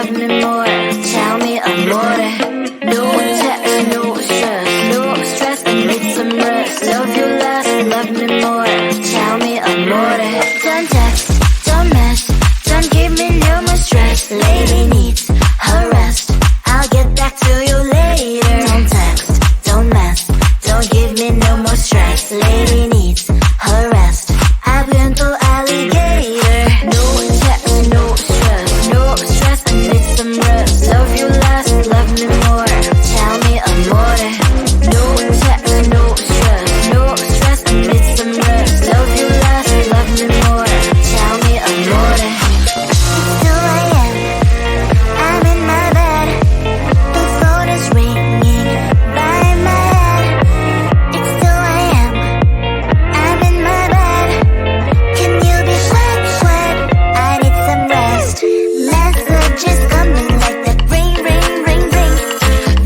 love me more. Tell me amore. No text, no stress, no stress, I need some rest. Love you less, love me more. Tell me amore. Don't text, don't mess, don't give me no more stress. Lady needs her rest, I'll get back to you later. Don't text, don't mess, don't give me no more stress. Lady needs her rest, I've been to alligator. No text, no stress, no stress, I need some rest. Love you less, love me more. Tell me amore. No text, no stress, no stress, I need some rest. Love you less, love me more. Tell me amore. It's 2 a.m. I'm in my bed. The phone is ringing by my head. It's 2 a.m. I'm in my bed. Can you be sweat? I need some rest. Messages coming like that. Ring, ring, ring, ring.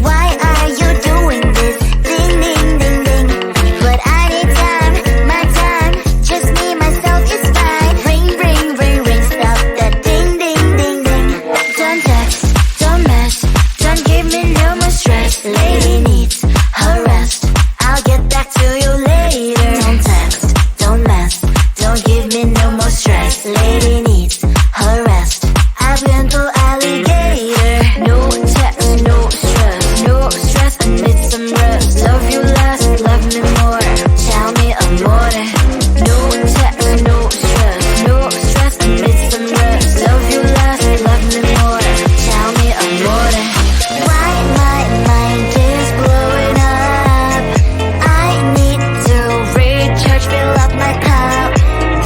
Why are you doing this? Ding, ding, ding, ding. But I need time, my time. Just me, myself is fine. Ring, ring, ring, ring. Stop that ding, ding, ding, ding. Don't text, don't mess, don't give me no more stress. Lady needs her rest, I'll get back to you later. Don't text, don't mess, don't give me no more stress. Lady needs her rest, I've been to alligator. No text, no stress, no stress, I need some rest. Love you less, love me more. Tell me amore. No text, no stress, no stress, I need some rest. Love you less, love me more. Tell me amore. Why my mind is blowing up? I need to recharge, fill up my cup.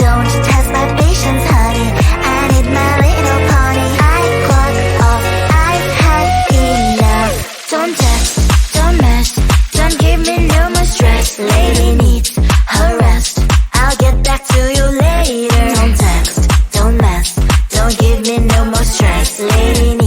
Don't test my patience, honey, I need my little pony. I clock off, I've had enough. Don't text, don't mess, don't give me no more stress. Lady needs her rest, I'll get back to you later. Don't text, don't mess, don't give me no more stress. Lady needs